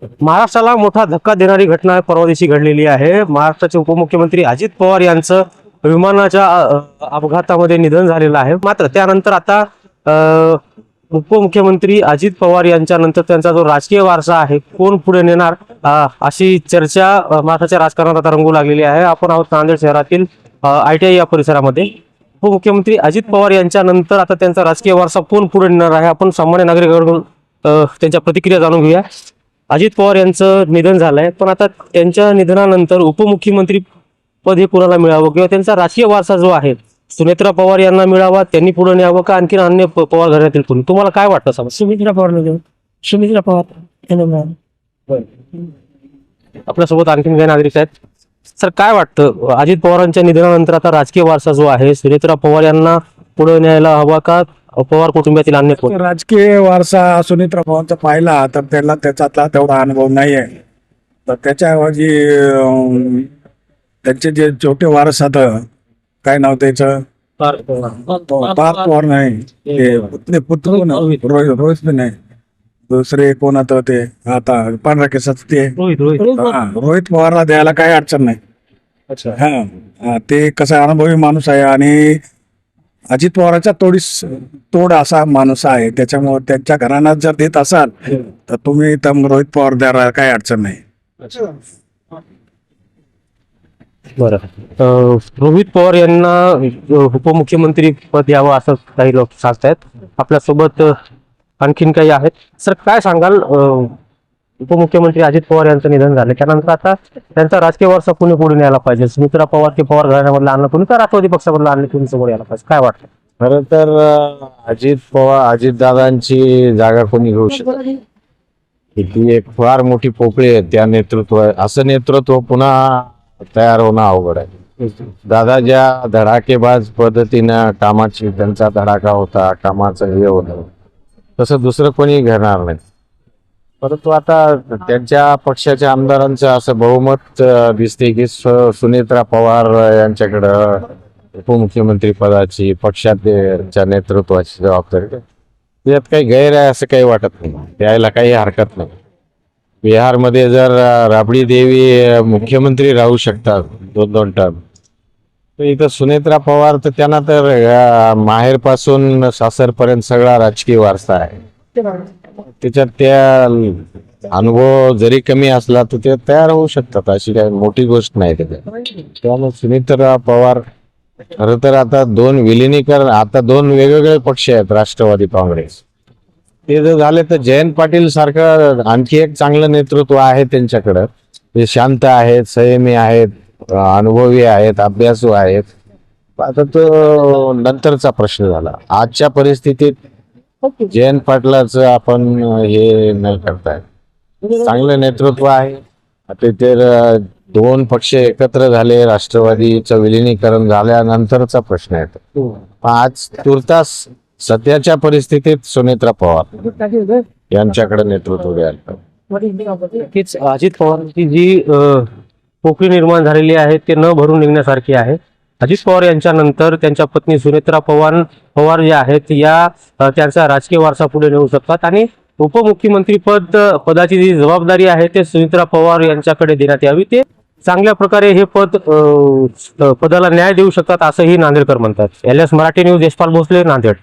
महाराष्ट्राला मोठा धक्का देणारी घटना परवा दिवशी घडलेली आहे। महाराष्ट्राचे उपमुख्यमंत्री अजित पवार यांचं विमानाच्या अपघातामध्ये निधन झालेलं आहे। मात्र त्यानंतर आता उपमुख्यमंत्री अजित पवार यांच्या नंतर त्यांचा जो राजकीय वारसा आहे कोण पुढे नेणार अशी चर्चा महाराष्ट्राच्या राजकारणात आता रंगू लागलेली आहे। आपण आहोत नांदेड शहरातील ITI या परिसरामध्ये। उपमुख्यमंत्री अजित पवार यांच्या नंतर आता त्यांचा राजकीय वारसा कोण पुढे नेणार आहे आपण सामान्य नागरिकांकडून त्यांच्या प्रतिक्रिया जाणून घेऊया। अजित पवार यांचं निधन झालंय, पण आता त्यांच्या निधनानंतर उपमुख्यमंत्री पद हे कुणाला मिळावं किंवा त्यांचा राजकीय वारसा जो आहे सुनेत्रा पवार यांना मिळावा, त्यांनी पुढे न्यावं का आणखी अन्य पवार घराण्यातील कोणी, तुम्हाला काय वाटतं? समज सुमित्रा पवार यांना मिळालं. आपल्यासोबत आणखीन काही नागरिक आहेत। सर, काय वाटतं अजित पवारांच्या निधनानंतर आता राजकीय वारसा जो आहे सुनेत्रा पवार यांना पुढे न्यायला हवा का पवार कुटुंबातील अन्य कोण? राजकीय वारसा सुनेत्रा पवारांचा पाहिला तर त्याला त्याच्यातला तेवढा अनुभव नाही आहे, तर त्याच्याऐवजी त्यांचे जे छोटे वारसात काय नाव त्याचं पार्थ पवार नाही, ते पुत्र रोहित नाही, दुसरे कोण होतं ते आता पांढऱ्या केसाचं ते रोहित पवारला द्यायला काही अडचण नाही। अच्छा, हा, ते कसा अनुभवी माणूस आहे आणि अजित पवारांच्या तोड असा माणूस आहे, त्याच्यामुळे त्यांच्या घराण्यात जर देत असाल तर तुम्ही रोहित पवार द्यायला काही अडचण नाही। बरं, रोहित पवार यांना उपमुख्यमंत्री पद यावं असं काही लोक सांगतायत। आपल्यासोबत आणखीन काही आहेत। सर, काय सांगाल? उपमुख्यमंत्री अजित पवार यांचं निधन झालं त्यानंतर आता त्यांचा राजकीय वारसा कुणी पुढे न्यायला पाहिजे? सुमित्रा पवार की पवार घराण्यामधला आणलं कोणी का राष्ट्रवादी पक्षामधला आणलं कोणी समोर यायला पाहिजे, काय वाटतं? खरं तर अजितदादांची जागा कोणी घेऊ शकत? ती एक फार मोठी पोकळी आहे त्या असं नेतृत्व पुन्हा तयार होणं अवघड आहे। दादा ज्या धडाकेबाज पद्धतीनं कामाची त्यांचा धडाका होता, कामाचं हे होतं, तसं दुसरं कोणी घेणार नाही। परंतु आता त्यांच्या पक्षाच्या आमदारांचं असं बहुमत दिसते की सुनेत्रा पवार यांच्याकडं उपमुख्यमंत्री पदाची पक्षाच्या नेतृत्वाची जबाबदारी, त्यात काही गैर आहे असं काही वाटत नाही, द्यायला काही हरकत नाही। बिहारमध्ये जर राबडी देवी मुख्यमंत्री राहू शकतात 2-2 टर्म, तर इथं सुनेत्रा पवार तर त्यांना तर माहेरपासून सासरपर्यंत सगळा राजकीय वारसा आहे, त्याच्यात त्या अनुभव जरी कमी असला तर ते तयार होऊ शकतात, अशी काही मोठी गोष्ट नाही त्याच्यात। त्यामुळे सुनेत्रा पवार खरं तर आता आता दोन वेगवेगळे पक्ष आहेत, राष्ट्रवादी काँग्रेस, ते जर झाले तर जयंत पाटील सारखं आणखी एक चांगलं नेतृत्व आहे त्यांच्याकडं, ते शांत आहेत, संयमी आहेत, अनुभवी आहेत, अभ्यासू आहेत। आता तो नंतरचा प्रश्न झाला। आजच्या परिस्थितीत जयंत पाटलाचं आपण हे न करताय, चांगलं नेतृत्व आहे। आता ते 2 पक्ष एकत्र झाले, राष्ट्रवादीचं विलिनीकरण झाल्यानंतरचा प्रश्न आहे। आज तुर्तास सध्याच्या परिस्थितीत सुनेत्रा पवार यांच्याकडे नेतृत्व द्यायला नक्कीच अजित पवारांची जी पोकळी निर्माण झालेली आहे ते न भरून निघण्यासारखी आहे। अजित पवार यांच्या नंतर त्यांच्या पत्नी सुनेत्रा पवार ज्या आहेत या त्यांचा राजकीय वारसा पुढे नेऊ शकतात आणि उपमुख्यमंत्री पदाची जी जबाबदारी आहे ते सुनेत्रा पवार यांच्याकडे देण्यात यावी, ते चांगल्या प्रकारे हे पदाला न्याय देऊ शकतात असंही नांदेडकर म्हणतात। LS Marathi news, Deshpal Bhosale, Nanded.